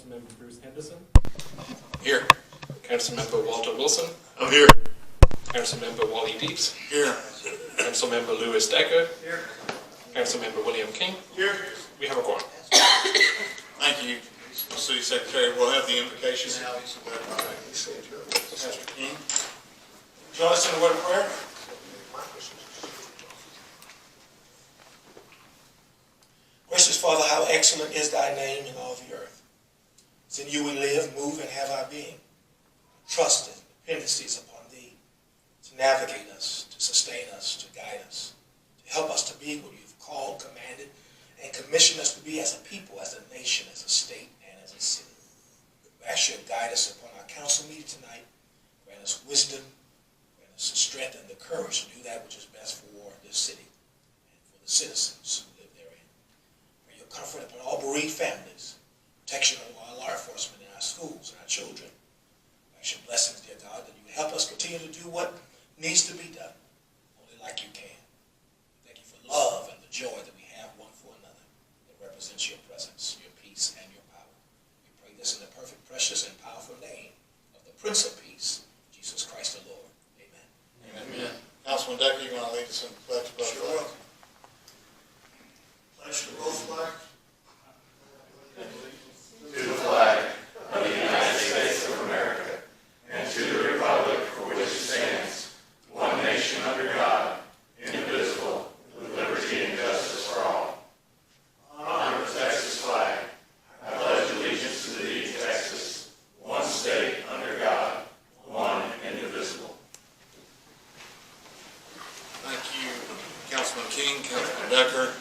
Councilmember Bruce Henderson. Here. Councilmember Walter Wilson. I'm here. Councilmember Wally Deeps. Here. Councilmember Louis Decker. Here. Councilmember William King. Here. We have a quorum. Thank you, City Secretary. We'll have the invocation now. Pastor King. Join us in a word of prayer. Gracious Father, how excellent is thy name in all the earth. It's in you we live, move, and have our being. Trust and dependencies upon thee to navigate us, to sustain us, to guide us, to help us to be what you've called, commanded, and commissioned us to be as a people, as a nation, as a state, and as a city. We ask you to guide us upon our council meeting tonight. Grant us wisdom, grant us the strength and the courage to do that which is best for this city and for the citizens who live therein. May your comfort upon all bereaved families, protection of our law enforcement in our schools and our children. We ask your blessings, dear God, that you would help us continue to do what needs to be done, only like you can. Thank you for love and the joy that we have one for another that represents your presence, your peace, and your power. We pray this in the perfect, precious, and powerful name of the Prince of Peace, Jesus Christ the Lord. Amen. Amen. Councilman Decker, you want to lead us in the pledge of both flags? Pledge to both flags. To the flag of the United States of America and to the republic for which it stands, one nation under God, indivisible, with liberty and justice for all. Honor the Texas flag. I pledge allegiance to thee, Texas, one state under God, one indivisible. Thank you, Councilman King, Councilman Decker.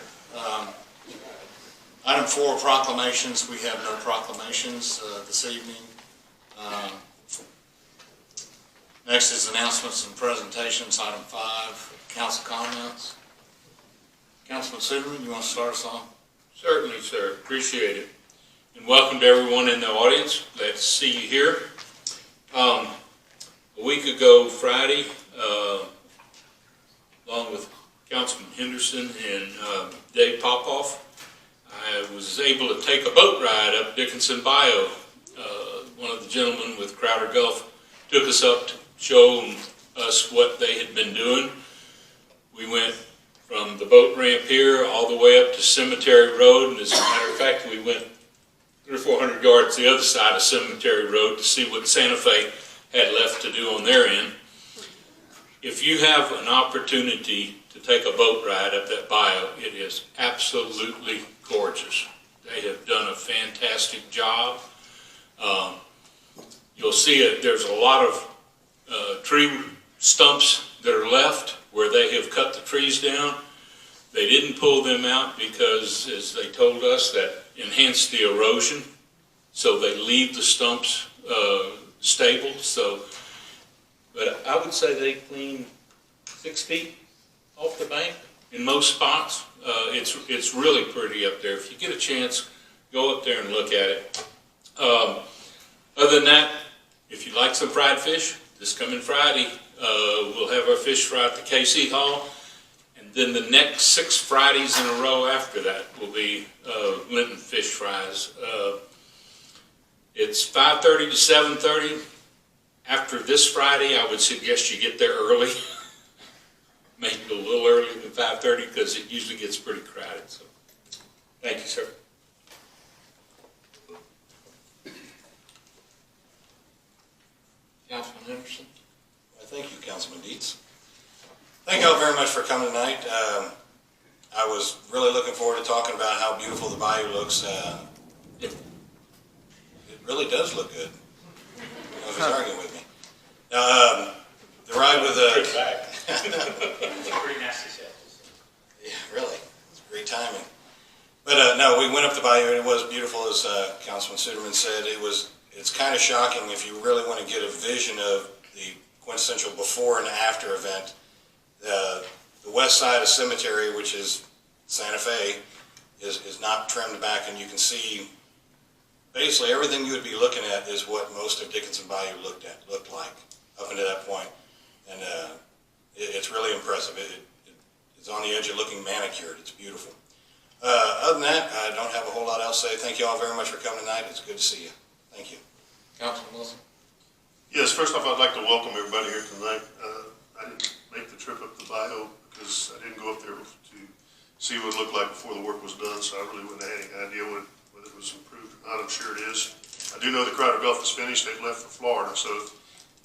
Item 4, proclamations. We have no proclamations this evening. Next is announcements and presentations. Item 5, council comments. Councilman Suderman, you want to start us off? Certainly, sir. Appreciate it. And welcome to everyone in the audience. Glad to see you here. A week ago, Friday, along with Councilman Henderson and Dave Popoff, I was able to take a boat ride up Dickinson Bayou. One of the gentlemen with Crowder Gulf took us up to show us what they had been doing. We went from the boat ramp here all the way up to Cemetery Road, and as a matter of fact, we went 300 or 400 yards the other side of Cemetery Road to see what Santa Fe had left to do on their end. If you have an opportunity to take a boat ride up that bayou, it is absolutely gorgeous. They have done a fantastic job. You'll see it. There's a lot of tree stumps that are left where they have cut the trees down. They didn't pull them out because, as they told us, that enhanced the erosion. So they leave the stumps stable. But I would say they clean 6 feet off the bank in most spots. It's really pretty up there. If you get a chance, go up there and look at it. Other than that, if you like some fried fish, this coming Friday, we'll have our fish fry at the KC Hall. And then the next 6 Fridays in a row after that will be Lenten fish fries. It's 5:30 to 7:30. After this Friday, I would suggest you get there early. Maybe a little earlier than 5:30 because it usually gets pretty crowded. So, thank you, sir. Councilman Henderson. Well, thank you, Councilman Dietz. Thank you all very much for coming tonight. I was really looking forward to talking about how beautiful the bayou looks. It really does look good. I was arguing with me. Now, the ride with Pretty nasty set. yeah, really, it's great timing. But no, we went up the bayou and it was beautiful, as Councilman Suderman said. It's kind of shocking if you really want to get a vision of the quintessential before and after event. The west side of Cemetery, which is Santa Fe, is not trimmed back, and you can see basically everything you would be looking at is what most of Dickinson Bayou looked like up until that point. And it's really impressive. It's on the edge of looking manicured. It's beautiful. Other than that, I don't have a whole lot else to say. Thank you all very much for coming tonight. It's good to see you. Thank you. Councilman Wilson? Yes, first off, I'd like to welcome everybody here tonight. I didn't make the trip up to Bio because I didn't go up there to see what it looked like before the work was done, so I really wouldn't have had any idea whether it was improved or not. I'm sure it is. I do know the Crowder Gulf is finished. They've left for Florida, so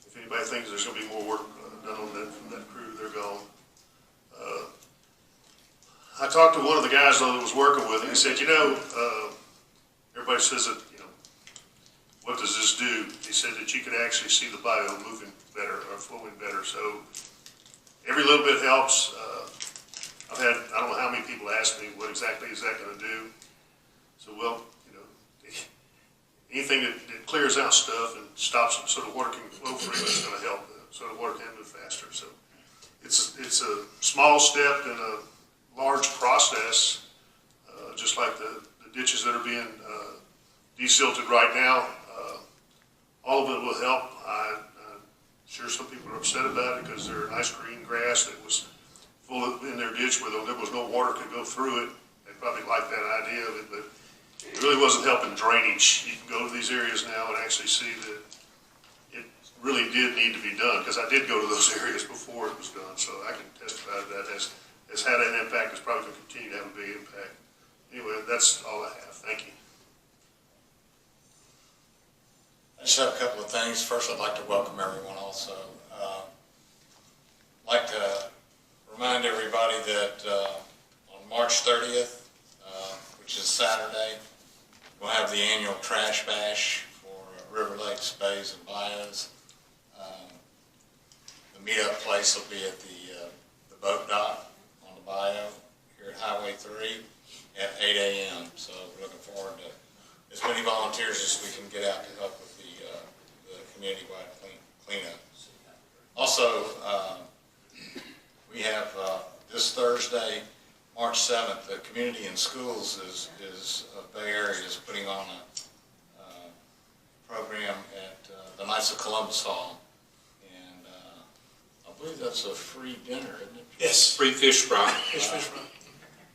if anybody thinks there's going to be more work done on that from that crew, they're gone. I talked to one of the guys though that was working with him. He said, everybody says that, what does this do? He said that you could actually see the bio moving better or flowing better. So every little bit helps. I've had, I don't know how many people ask me what exactly is that going to do. So, well, anything that clears out stuff and stops it so the water can flow freely is going to help, so the water can move faster. So it's a small step in a large process, just like the ditches that are being desilted right now. All of it will help. I'm sure some people are upset about it because they're nice green grass that was full in their ditch where there was no water could go through it. They probably like that idea of it, but it really wasn't helping drainage. You can go to these areas now and actually see that it really did need to be done, because I did go to those areas before it was done, so I can testify to that. Has had an impact. It's probably going to continue to have a big impact. Anyway, that's all I have. Thank you. I just have a couple of things. First, I'd like to welcome everyone also. I'd like to remind everybody that on March 30th, which is Saturday, we'll have the annual trash bash for River Lakes, Bays, and Bayous. The meetup place will be at the boat dock on the bayou here at Highway 3 at 8 a.m. So we're looking forward to as many volunteers as we can get out to help with the community-wide cleanup. Also, we have this Thursday, March 7th, the Community in Schools of Bay Area is putting on a program at the Knights of Columbus Hall, and I believe that's a free dinner, isn't it? Yes. Free fish fry. Fish fry.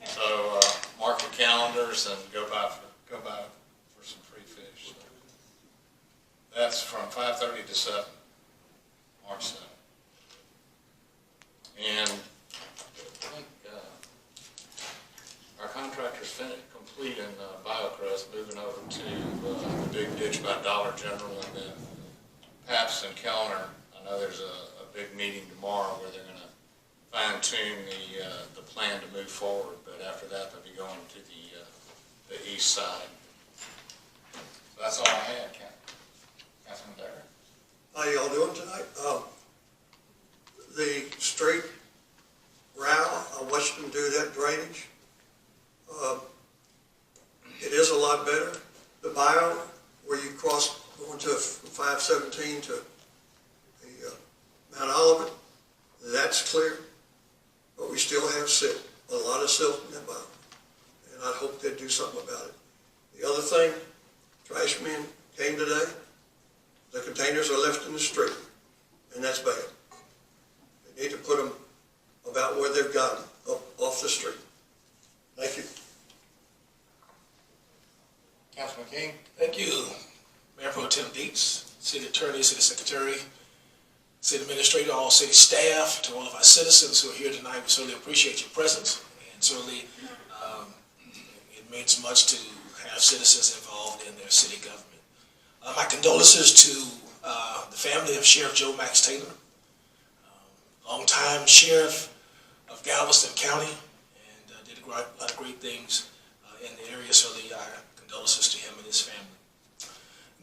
So mark your calendars and go by for some free fish. So that's from 5:30 to 7, March 7th. And I think our contractor's complete in BioCrest, moving over to the big ditch by Dollar General, and then Pabst and Kellner. I know there's a big meeting tomorrow where they're going to fine-tune the plan to move forward, but after that they'll be going to the east side. So that's all I had, Councilman Derrick. How y'all doing tonight? The straight route, I watched them do that drainage. It is a lot better. The bio, where you cross going to 517 to the Mount Olivet, that's clear. But we still have silt, a lot of silt in that bio. And I hope they do something about it. The other thing, trash men came today. The containers are left in the street, and that's bad. They need to put them about where they've got them, up off the street. Thank you. Councilman King? Thank you, Mayor Pro Tem Dietz, City Attorney, City Secretary, City Administrator, all city staff, to all of our citizens who are here tonight. We certainly appreciate your presence, and certainly it means much to have citizens involved in their city government. My condolences to the family of Sheriff Joe Max Taylor, longtime sheriff of Galveston County, and did a lot of great things in the area. Certainly our condolences to him and his family.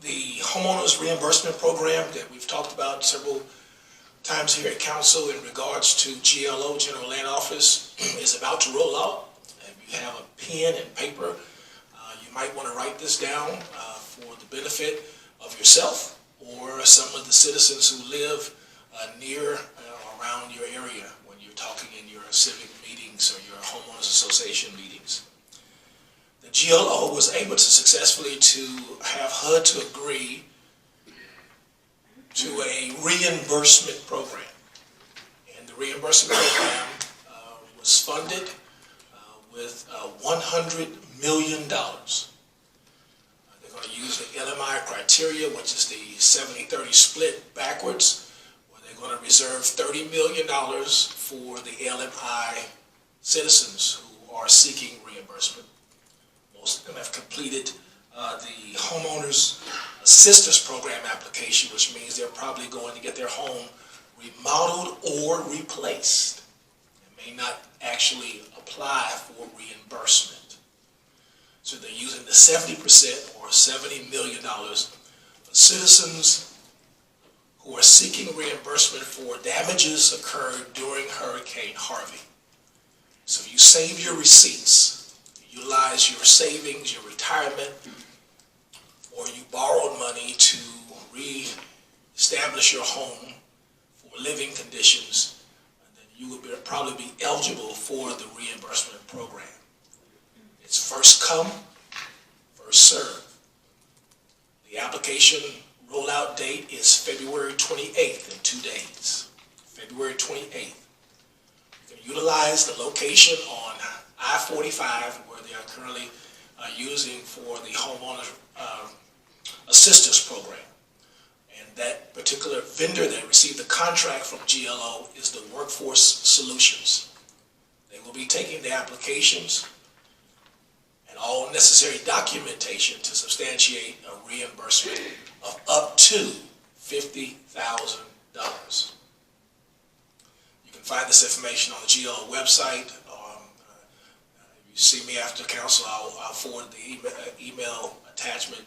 The homeowners reimbursement program that we've talked about several times here at council in regards to GLO, General Land Office, is about to roll out. If you have a pen and paper, you might want to write this down for the benefit of yourself or some of the citizens who live near or around your area when you're talking in your civic meetings or your homeowners association meetings. The GLO was able to successfully have HUD to agree to a reimbursement program. And the reimbursement program was funded with $100 million. They're going to use the LMI criteria, which is the 70-30 split backwards, where they're going to reserve $30 million for the LMI citizens who are seeking reimbursement. Most of them have completed the homeowners assistance program application, which means they're probably going to get their home remodeled or replaced. They may not actually apply for reimbursement. So they're using the 70% or $70 million for citizens who are seeking reimbursement for damages occurred during Hurricane Harvey. So if you save your receipts, utilize your savings, your retirement, or you borrowed money to re-establish your home for living conditions, then you would probably be eligible for the reimbursement program. It's first come, first served. The application rollout date is February 28th in 2 days. February 28th. You can utilize the location on I-45 where they are currently using for the homeowner assistance program. And that particular vendor that received the contract from GLO is the Workforce Solutions. They will be taking the applications and all necessary documentation to substantiate a reimbursement of up to $50,000. You can find this information on the GLO website. If you see me after council, I'll forward the email attachment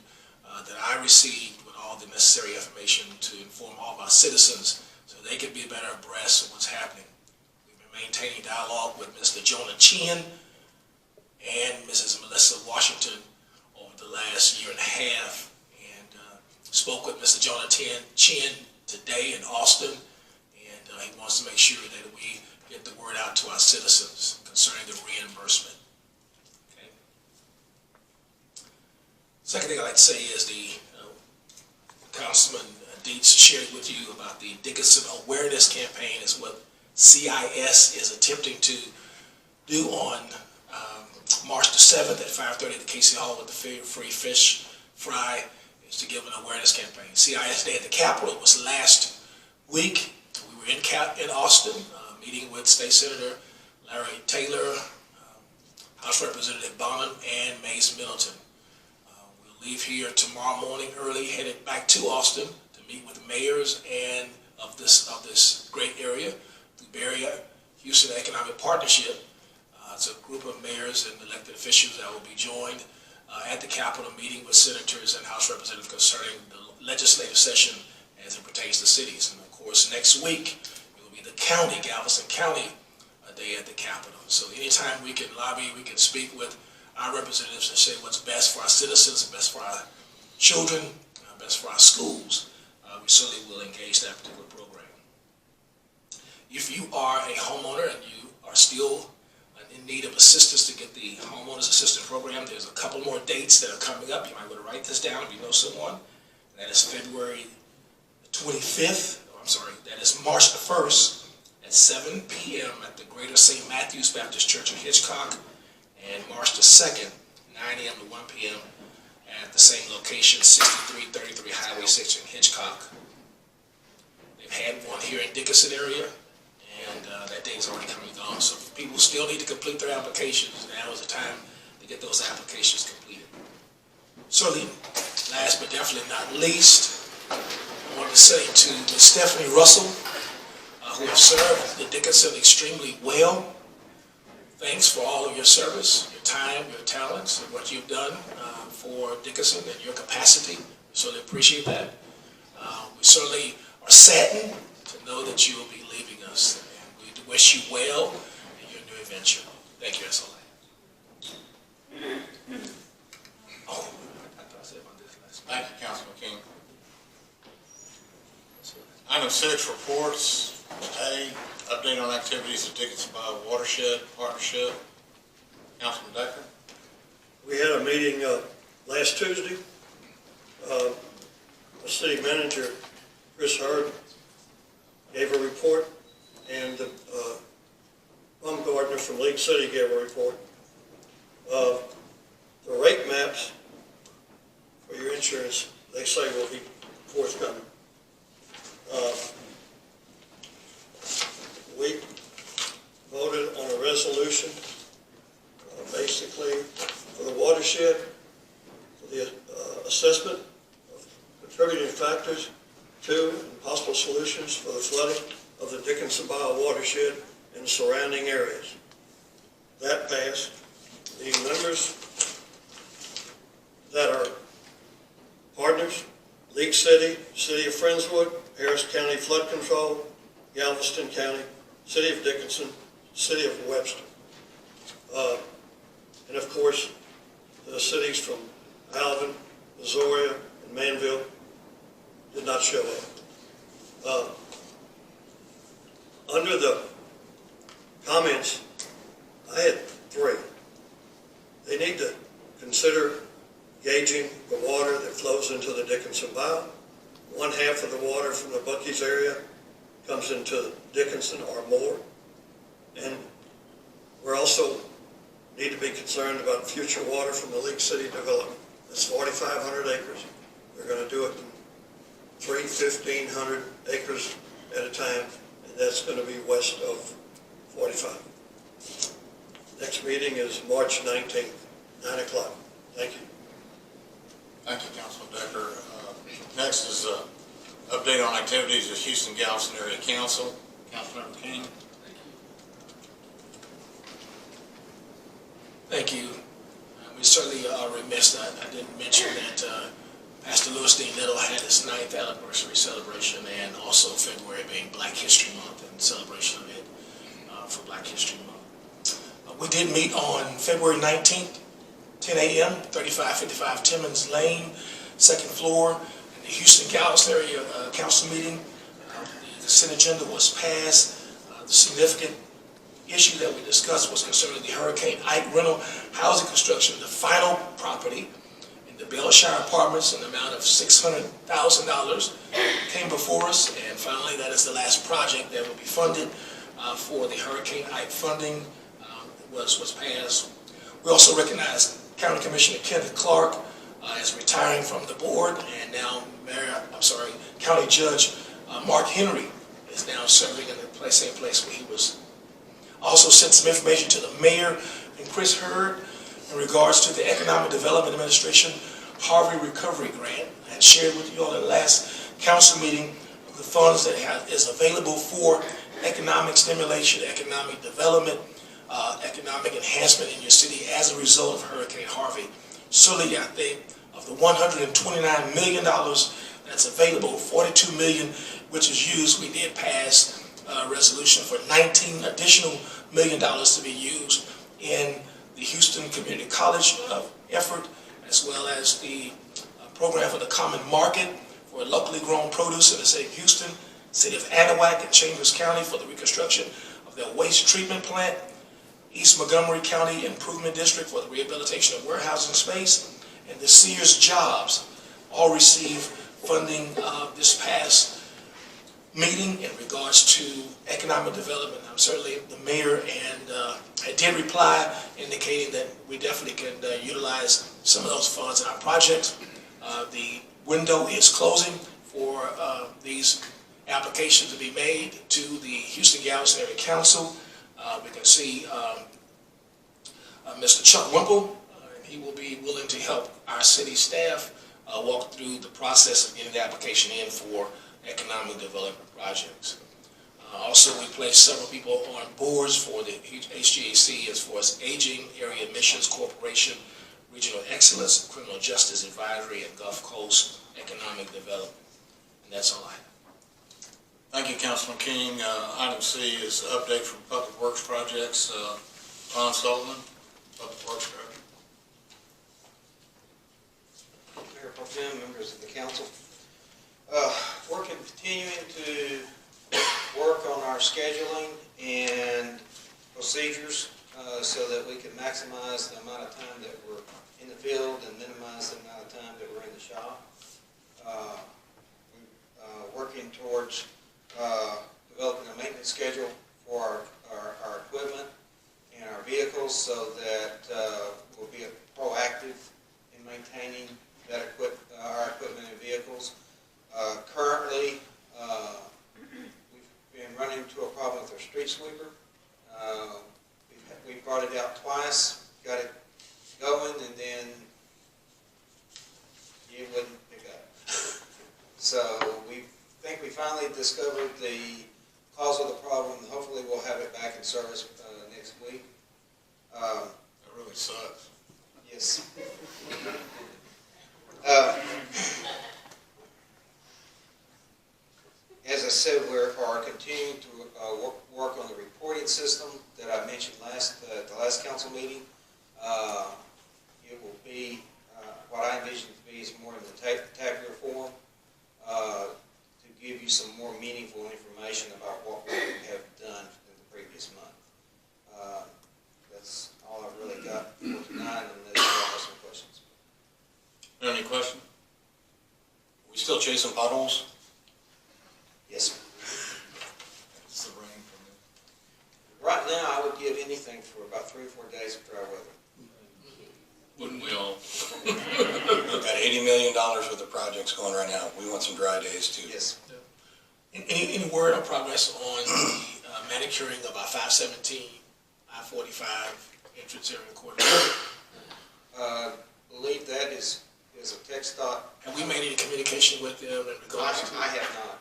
that I received with all the necessary information to inform all of our citizens so they can be better abreast of what's happening. We've been maintaining dialogue with Mr. Jonah Chin and Mrs. Melissa Washington over the last year and a half, and spoke with Mr. Jonah Chin today in Austin, and he wants to make sure that we get the word out to our citizens concerning the reimbursement. Okay. Second thing I'd like to say is the Councilman Dietz shared with you about the Dickinson Awareness Campaign is what CIS is attempting to do on March the 7th at 5:30 at the Casey Hall with the free fish fry, is to give an awareness campaign. CIS Day at the Capitol was last week. We were in Austin, meeting with State Senator Larry Taylor, House Representative Bonham, and Mays Middleton. We'll leave here tomorrow morning early, headed back to Austin to meet with mayors and of this great area, the Bay Area Houston Economic Partnership. It's a group of mayors and elected officials that will be joined at the Capitol meeting with senators and House representatives concerning the legislative session as it pertains to cities. And of course, next week, it will be the county, Galveston County Day at the Capitol. So anytime we can lobby, we can speak with our representatives and say what's best for our citizens, best for our children, best for our schools, we certainly will engage that particular program. If you are a homeowner and you are still in need of assistance to get the homeowners assistance program, there's a couple more dates that are coming up. You might want to write this down if you know someone. That is February 25th, that is March the 1st at 7 p.m. at the Greater St. Matthew's Baptist Church in Hitchcock, and March the 2nd, 9 a.m. to 1 p.m. at the same location, 6333 Highway 6 in Hitchcock. They've had one here in Dickinson area, and that date is already coming on. So people still need to complete their applications. Now is the time to get those applications completed. Certainly, last but definitely not least, I want to say to Ms. Stephanie Russell, who have served the Dickinson extremely well. Thanks for all of your service, your time, your talents, and what you've done for Dickinson and your capacity. We certainly appreciate that. We certainly are saddened to know that you will be leaving us. And we wish you well in your new adventure. Thank you, that's all I have. Oh, I thought I said about this last Thank you, Councilman King. Item 6, reports. A, update on activities of Dickinson Watershed Partnership. Councilman Decker. We had a meeting last Tuesday. The city manager, Chris Hurd, gave a report, and the Baumgartner from League City gave a report. The rate maps for your insurance, they say will be forthcoming. We voted on a resolution, basically for the watershed, for the assessment of contributing factors to and possible solutions for the flooding of the Dickinson watershed and surrounding areas. That passed. The members that are partners, League City, City of Friendswood, Harris County Flood Control, Galveston County, City of Dickinson, City of Webster. And of course, the cities from Alvin, Missouri, and Manville did not show up. Under the comments, I had 3. They need to consider gauging the water that flows into the Dickinson Bayou. 1/2 of the water from the Buc-ee's area comes into Dickinson or more. And we're also need to be concerned about future water from the League City development. That's 4,500 acres. They're going to do it in 1,500 acres at a time, and that's going to be west of 45. Next meeting is March 19th, 9 o'clock. Thank you. Thank you, Councilman Decker. Next is update on activities of Houston Galveston Area Council. Councilmember King. Thank you. We certainly are remiss that I didn't mention that Pastor Louis D. Little had his 9th anniversary celebration, and also February being Black History Month and celebration of it for Black History Month. We did meet on February 19th, 10 a.m., 3555 Timmons Lane, 2nd floor, in the Houston Galveston Area Council meeting. The consent agenda was passed. The significant issue that we discussed was concerning the Hurricane Ike rental housing construction, the final property in the Bellshire Apartments in the amount of $600,000 came before us, and finally that is the last project that will be funded for the Hurricane Ike funding was passed. We also recognize County Commissioner Kenneth Clark as retiring from the board, and now County Judge Mark Henry is now serving in the same place where he was. Also sent some information to the mayor and Chris Hurd in regards to the Economic Development Administration Harvey Recovery Grant. I had shared with you all in the last council meeting the funds that is available for economic stimulation, economic development, economic enhancement in your city as a result of Hurricane Harvey. Certainly, I think of the $129 million that's available, $42 million which is used, we did pass a resolution for $19 additional million to be used in the Houston Community College effort, as well as the program for the Common Market for locally grown produce in the city of Houston, city of Anahuac and Chambers County for the reconstruction of their waste treatment plant, East Montgomery County Improvement District for the rehabilitation of warehousing space, and the Sears Jobs all received funding this past meeting in regards to economic development. I'm certainly the mayor, and I did reply indicating that we definitely can utilize some of those funds in our projects. The window is closing for these applications to be made to the Houston Galveston Area Council. We can see Mr. Chuck Wimple, and he will be willing to help our city staff walk through the process of getting the application in for economic development projects. Also, we placed several people on boards for the HGAC as far as Aging Area Admissions Corporation, Regional Excellence, Criminal Justice Advisory, and Gulf Coast Economic Development. And that's all I have. Thank you, Councilman King. Item C is update from Public Works Projects. Ron Sullivan, Public Works Director. Mayor Pro Tem, members of the council. We're continuing to work on our scheduling and procedures so that we can maximize the amount of time that we're in the field and minimize the amount of time that we're in the shop. We're working towards developing a maintenance schedule for our equipment and our vehicles so that we'll proactive in maintaining that our equipment and vehicles. Currently, we've been running into a problem with our street sweeper. We brought it out twice, got it going, and then it wouldn't pick up. So we think we finally discovered the cause of the problem. Hopefully we'll have it back in service next week. That really sucks. Yes. As I said, we are continuing to work on the reporting system that I mentioned at the last council meeting. It will be, what I envision it to be is more in the tabular form, to give you some more meaningful information about what we have done in the previous month. That's all I've really got for tonight, unless you have some questions. Any question? We still chasing potholes? Yes, sir. It's the rain for me. Right now, I would give anything for about 3 or 4 days of dry weather. Wouldn't we all? We've got $80 million worth of projects going right now. We want some dry days too. Yes. Any word or progress on the manicuring of our 517, I-45 entrance here in Court? Believe that is a text dot. Have we made any communication with them in regards to? I have not.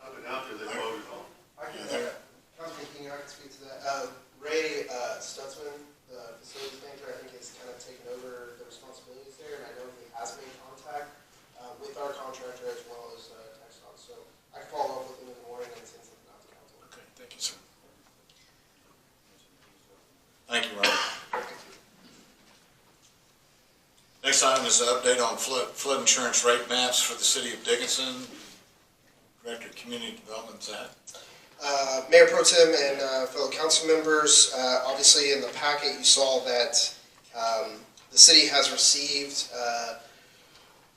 I've been out there, they voted on. Councilman King, I can speak to that. Ray Stutzman, the facilities manager, I think has kind of taken over the responsibilities there, and I know he has made contact with our contractor as well as TxDOT. So I can follow up with him in the morning and send something out to council. Okay, thank you, sir. Thank you, Ron. Next item is an update on flood insurance rate maps for the city of Dickinson. Director of Community Development, Zach. Mayor Pro Tem and fellow council members, obviously in the packet you saw that the city has received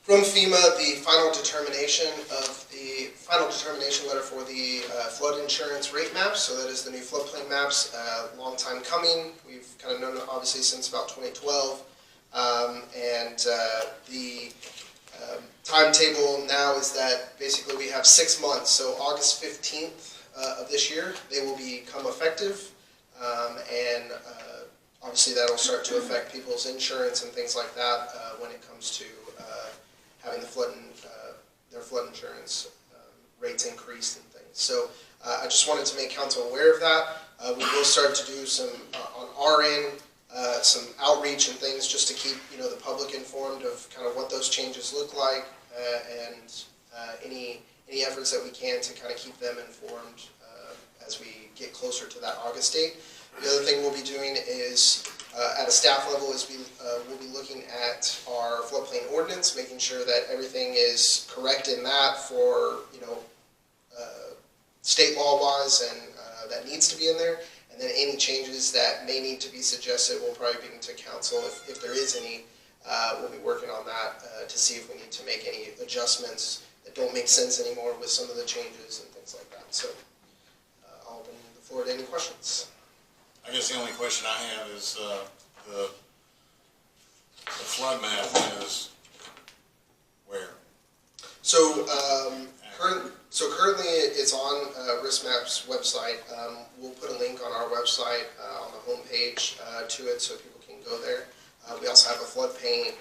from FEMA the final determination letter for the flood insurance rate maps. So that is the new floodplain maps. Long time coming. We've kind of known it obviously since about 2012, the timetable now is that basically we have 6 months. So August 15th of this year, they will become effective, and obviously that'll start to affect people's insurance and things like that when it comes to having their flood insurance rates increased and things. So I just wanted to make council aware of that. We will start to do some on our end. Some outreach and things just to keep the public informed of kind of what those changes look like, and any efforts that we can to kind of keep them informed as we get closer to that August date. The other thing we'll be doing is at a staff level is we'll be looking at our floodplain ordinance, making sure that everything is correct in that for state law wise, and that needs to be in there. And then any changes that may need to be suggested, we'll probably bring to council if there is any. We'll be working on that to see if we need to make any adjustments that don't make sense anymore with some of the changes and things like that. So I'll open the floor to any questions. I guess the only question I have is the flood map is where? So currently it's on RiskMap's website. We'll put a link on our website on the homepage to it so people can go there. We also have a floodplain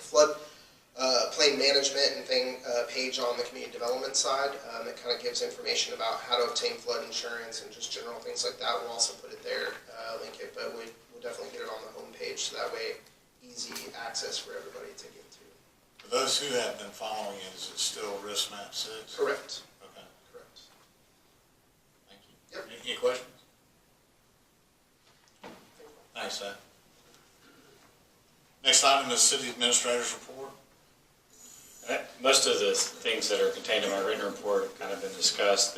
management and page on the community development side that kind of gives information about how to obtain flood insurance and just general things like that. We'll also put it there, link it, but we'll definitely get it on the homepage so that way easy access for everybody to get to. For those who have been following it, is it still Risk Map 6? Correct. Okay. Correct. Thank you. Yep. Any questions? Thanks, Zach. Next item is City Administrator's Report. Most of the things that are contained in my written report have kind of been discussed,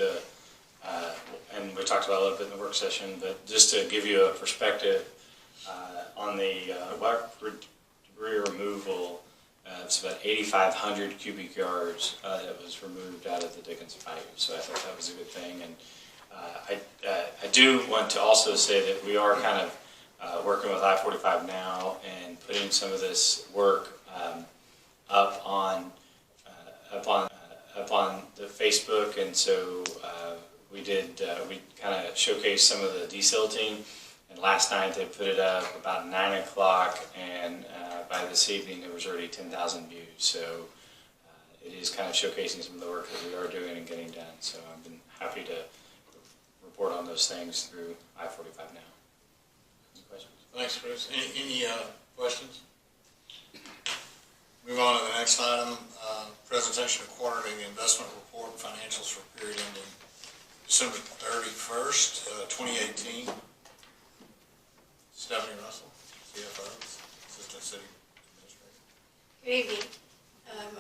and we talked about a little bit in the work session, but just to give you a perspective on the debris removal, it's about 8,500 cubic yards that was removed out of the Dickinson Bayou, so I thought that was a good thing. And I do want to also say that we are kind of working with I-45 now and putting some of this work up on the Facebook, and so we kind of showcased some of the desilting, and last night they put it up about 9 o'clock, and by this evening there was already 10,000 views, so it is kind of showcasing some of the work that we are doing and getting done, so I've been happy to report on those things through I-45 now. Any questions? Thanks, Chris. Any questions? Move on to the next item, presentation of quarterly investment report and financials for period ending December 31st, 2018. Stephanie Russell, CFO, Assistant City Administrator. Good evening.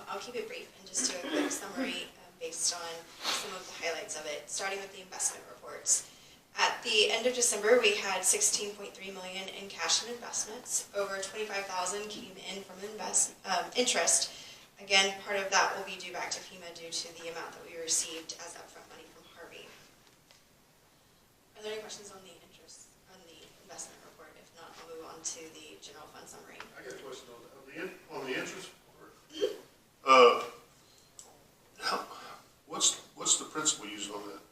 I'll keep it brief and just do a quick summary based on some of the highlights of it, starting with the investment reports. At the end of December, we had $16.3 million in cash and investments. Over $25,000 came in from interest. Again, part of that will be due back to FEMA due to the amount that we received as upfront money from Harvey. Are there any questions on the investment report? If not, I'll move on to the general fund summary. I got a question on the interest part. What's the principal used on that?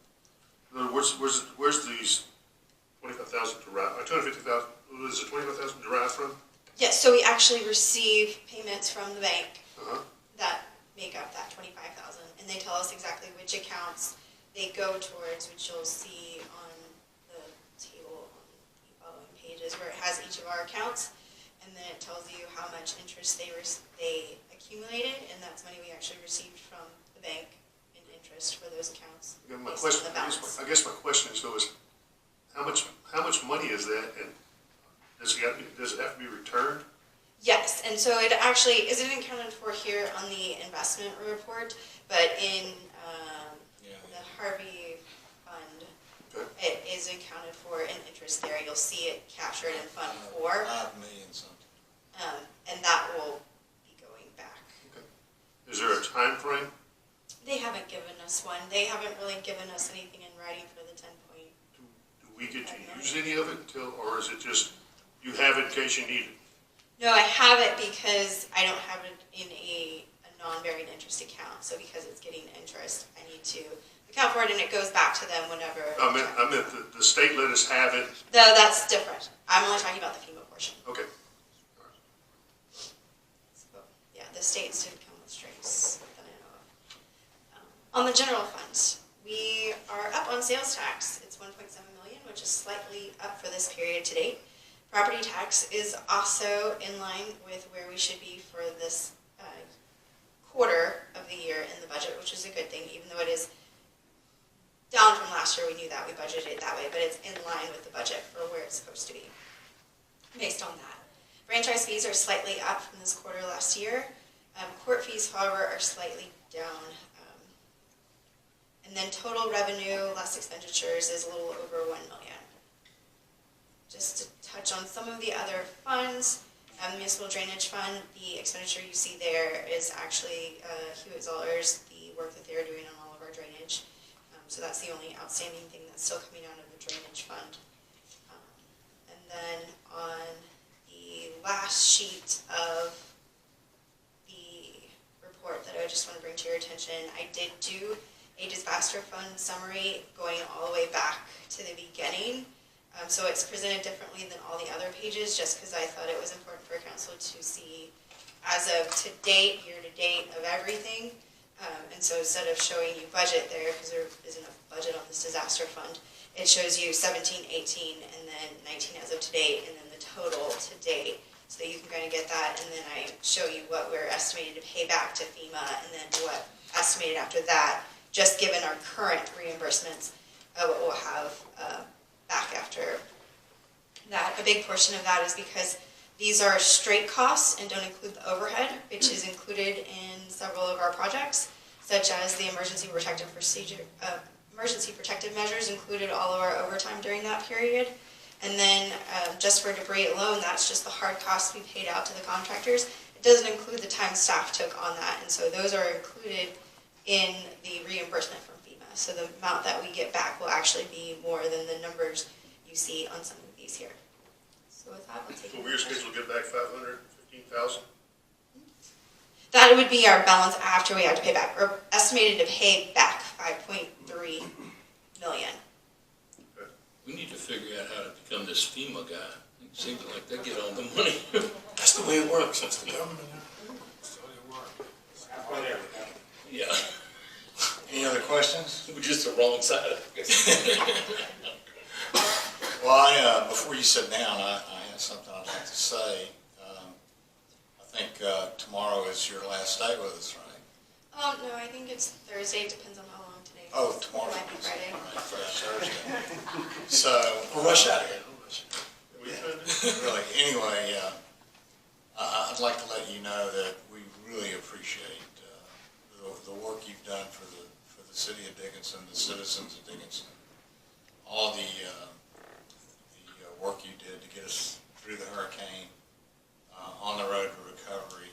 In other words, where's these 25,000 derived, 250,000, is it 25,000 derived from? Yes, so we actually receive payments from the bank that make up that 25,000, and they tell us exactly which accounts they go towards, which you'll see on the table on the following pages, where it has each of our accounts, and then it tells you how much interest they accumulated, and that's money we actually received from the bank in interest for those accounts. I guess my question is though, how much money is that, and does it have to be returned? Yes, and so it actually isn't accounted for here on the investment report, but in the Harvey fund, it is accounted for in interest there. You'll see it captured in Fund 4. 5 million something. And that will be going back. Okay. Is there a time frame? They haven't given us one. They haven't really given us anything in writing for the 10 point. Do we get to use any of it until, or is it just you have it in case you need it? No, I have it because I don't have it in a non-bearing interest account. So because it's getting interest, I need to account for it, and it goes back to them whenever. I meant the state let us have it. No, that's different. I'm only talking about the FEMA portion. Okay. So, yeah, the states did come with strings that I know of. On the general fund, we are up on sales tax. It's $1.7 million, which is slightly up for this period to date. Property tax is also in line with where we should be for this quarter of the year in the budget, which is a good thing, even though it is down from last year. We knew that, we budgeted it that way, but it's in line with the budget for where it's supposed to be based on that. Franchise fees are slightly up from this quarter last year. Court fees, however, are slightly down. And then total revenue less expenditures is a little over $1 million. Just to touch on some of the other funds, the municipal drainage fund, the expenditure you see there is actually Hewitt Zoller's, the work that they're doing on all of our drainage. So that's the only outstanding thing that's still coming out of the drainage fund. And then on the last sheet of the report that I just want to bring to your attention, I did do a disaster fund summary going all the way back to the beginning. So it's presented differently than all the other pages just because I thought it was important for council to see as of to date, year to date of everything. And so instead of showing you budget there, because there isn't a budget on this disaster fund, it shows you 17, 18, and then 19 as of to date, and then the total to date. So that you can kind of get that, and then I show you what we're estimated to pay back to FEMA, and then what estimated after that, just given our current reimbursements, what we'll have back after that. A big portion of that is because these are straight costs and don't include the overhead, which is included in several of our projects, such as the emergency protective measures included all of our overtime during that period. And then just for debris alone, that's just the hard costs we paid out to the contractors. It doesn't include the time staff took on that, and so those are included in the reimbursement from FEMA. So the amount that we get back will actually be more than the numbers you see on some of these here. So both have. I'll take So any we're questions. scheduled to get back 515,000? That would be our balance after we have to pay back. We're estimated to pay back 5.3 million. We need to figure out how to become this FEMA guy. It seems like they get all the money. That's the way it works, that's the government. That's the way it works. Yeah, Any other questions? we're just the wrong side of it. Well, before you sit down, I have something I'd like to say. I think tomorrow is your last day with us, right? No, I think it's Thursday. It depends on how long today is. Oh, tomorrow. It might be Friday. Thursday. So. We'll rush out of here. Really, anyway, I'd like to let you know that we really appreciate the work you've done for the city of Dickinson, the citizens of Dickinson, all the work you did to get us through the hurricane, on the road to recovery.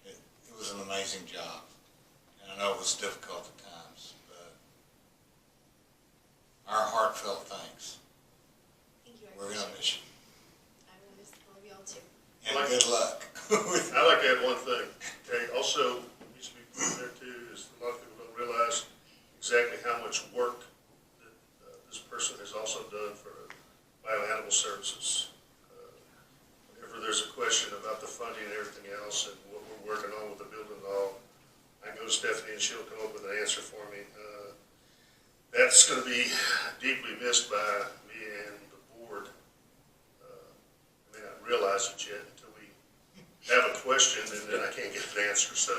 It was an amazing job, and I know it was difficult at times, but our heartfelt thanks. Thank you. We're going to miss you. I will miss all of y'all too. And good luck. I'd like to add one thing. Okay, also, needs to be put in there too, is a lot of people don't realize exactly how much work that this person has also done for bioanimal services. Whenever there's a question about the funding and everything else and what we're working on with the building and all, I can go to Stephanie and she'll come up with an answer for me. That's going to be deeply missed by me and the board. I may not realize it yet until we have a question and then I can't get an answer, so.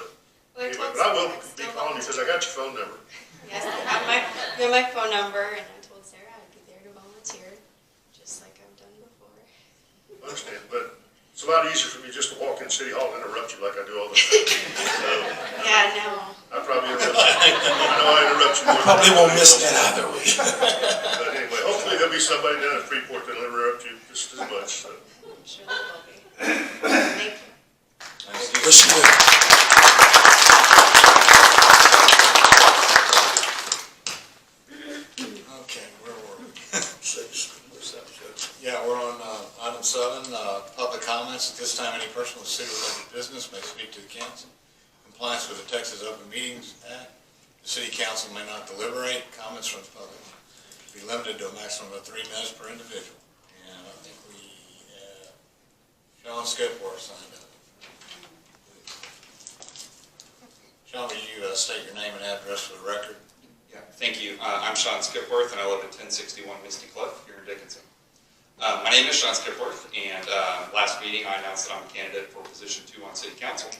Well, Anyway, but I will be calling you because I got your phone number. Yes, I have my phone number, and I told Sarah I'd be there to volunteer, just like I've done before. I understand, but it's a lot easier for me just to walk in City Hall and interrupt you like I do all the time. So Yeah, no. I probably interrupt you. I know I interrupt you more. Probably won't miss that either. But anyway, hopefully there'll be somebody down at Freeport that'll interrupt you just as much, so. I'm sure there will be. Thank you. Wish you would. Okay, where were we? Yeah, we're on item 7, public comments. At this time, any person with city-related business may speak to the council. Compliance with the Texas Open Meetings Act. The city council may not deliberate. Comments from the public be limited to a maximum of 3 minutes per individual. And I think we have Sean Skipworth signed up. Sean, will you state your name and address for the record? Yeah, thank you. I'm Sean Skipworth, and I live at 1061 Misty Cliff here in Dickinson. My name is Sean Skipworth, and last meeting I announced that I'm a candidate for position 2 on City Council.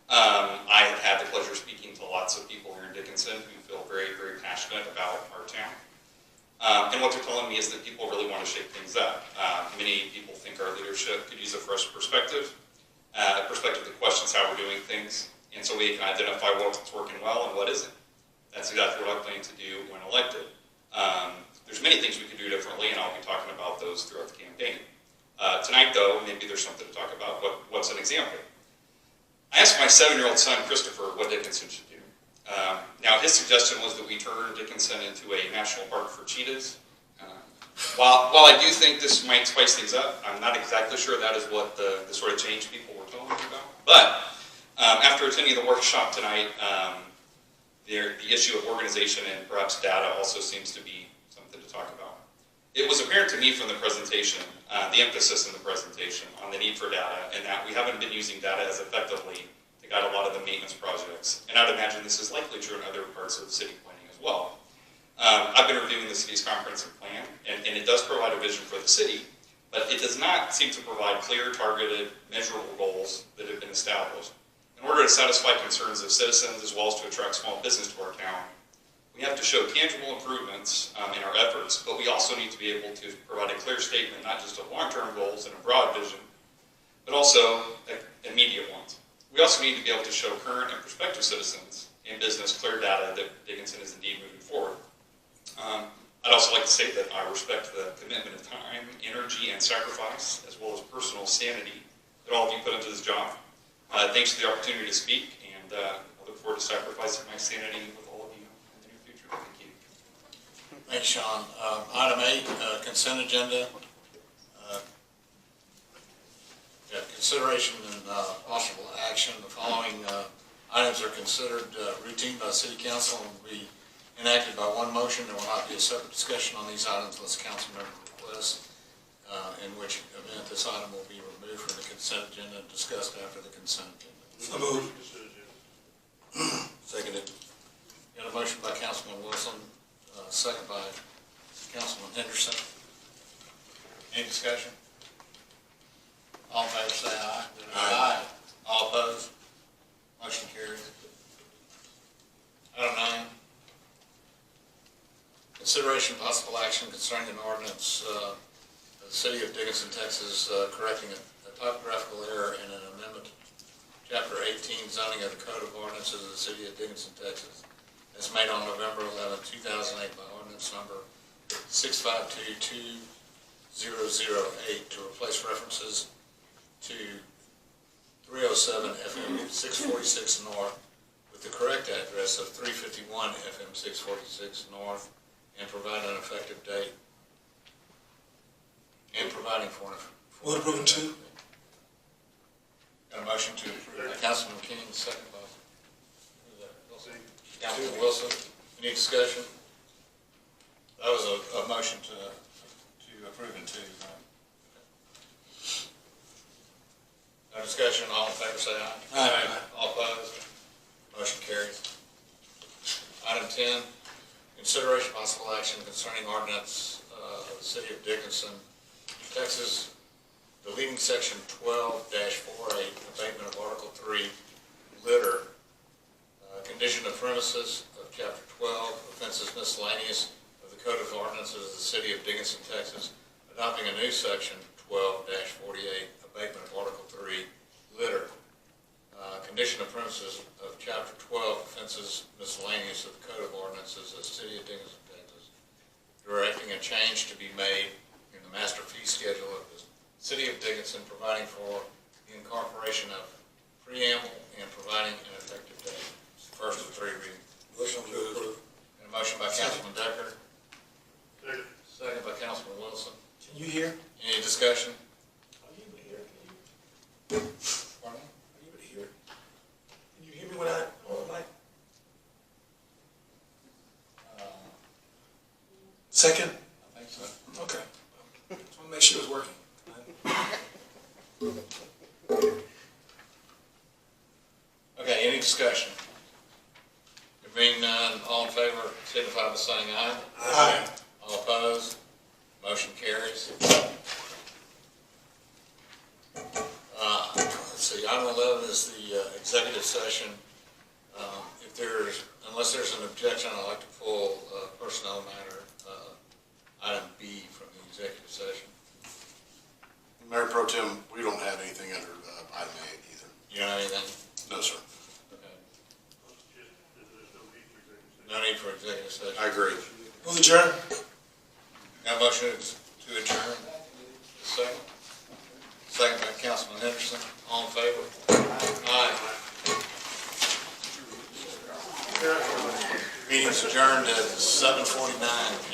I have had the pleasure of speaking to lots of people here in Dickinson who feel very, very passionate about our town. And what they're telling me is that people really want to shake things up. Many people think our leadership could use a fresh perspective, a perspective that questions how we're doing things, and so we can identify what's working well and what isn't. That's exactly what I plan to do when elected. There's many things we could do differently, and I'll be talking about those throughout the campaign. Tonight, though, maybe there's something to talk about. What's an example? I asked my 7-year-old son, Christopher, what Dickinson should do. Now, his suggestion was that we turn Dickinson into a national park for cheetahs. While I do think this might spice things up, I'm not exactly sure that is what the sort of change people were telling me about. But after attending the workshop tonight, the issue of organization and perhaps data also seems to be something to talk about. It was apparent to me from the presentation, the emphasis in the presentation on the need for data, and that we haven't been using data as effectively to guide a lot of the maintenance projects. And I'd imagine this is likely true in other parts of city planning as well. I've been reviewing the city's comprehensive plan, and it does provide a vision for the city, but it does not seem to provide clear, targeted, measurable goals that have been established. In order to satisfy concerns of citizens as well as to attract small business to our town, we have to show tangible improvements in our efforts, but we also need to be able to provide a clear statement, not just of long-term goals and a broad vision, but also immediate ones. We also need to be able to show current and prospective citizens and business clear data that Dickinson is indeed moving forward. I'd also like to say that I respect the commitment of time, energy, and sacrifice, as well as personal sanity that all of you put into this job. Thanks for the opportunity to speak, and I look forward to sacrificing my sanity with all of you in the near future. Thank you. Thanks, Sean. Item 8, consent agenda. Yeah, consideration and possible action. The following items are considered routine by the city council and will be enacted by one motion. There will not be a separate discussion on these items unless council member requests, in which event this item will be removed from the consent agenda and discussed after the consent agenda. So moved. Seconded. Got a motion by Councilman Wilson, second by Councilman Henderson. Any discussion? All in favor say aye. Aye. All opposed? Motion carries. Item 9. Consideration and possible action concerning an ordinance of the City of Dickinson, Texas, correcting a typographical error in an amendment to Chapter 18 zoning of the Code of Ordinances of the City of Dickinson, Texas. It's made on November 11, 2008 by ordinance number 6522008 to replace references to 307 FM 646 North with the correct address of 351 FM 646 North and provide an effective date and providing for an Will approve two. Got a motion to approve by Councilman King, second by Councilman Wilson. Any discussion? That was a motion to approve in two, right? No discussion, all in favor say aye. Aye. All opposed? Motion carries. Item 10, consideration possible action concerning ordinance of the City of Dickinson, Texas, deleting section 12-48, abatement of Article 3, litter, condition of premises of Chapter 12, offenses miscellaneous of the Code of Ordinances of the City of Dickinson, Texas, adopting a new section 12-48, abatement of Article 3, litter, condition of premises of Chapter 12, offenses miscellaneous of the Code of Ordinances of the City of Dickinson, Texas, directing a change to be made in the master fee schedule of the City of Dickinson, providing for the incorporation of preamble and providing an effective date. It's the first of 3 readings. Motion to approve. And a motion by Councilman Decker, Second. second by Councilman Wilson. Can you hear? Any discussion? Are you able to hear? Can you? Pardon me? Are you able to hear? Can you hear me when I on the mic? Second? I think so. Okay. Just want to make sure it's working. Okay, any discussion? There being none, all in favor signify by saying aye. Aye. All opposed? Motion carries. Let's see, item 11 is the executive session. Unless there's an objection, I'd like to pull personnel matter, item B from the executive session. Mayor Pro Tem, we don't have anything under item A either. You don't have anything? No, sir. Okay. No need for executive session. I agree. Move adjourn. Got a motion to adjourn. Second. Second by Councilman Henderson. All in favor? Aye. Meeting's adjourned at 7:49.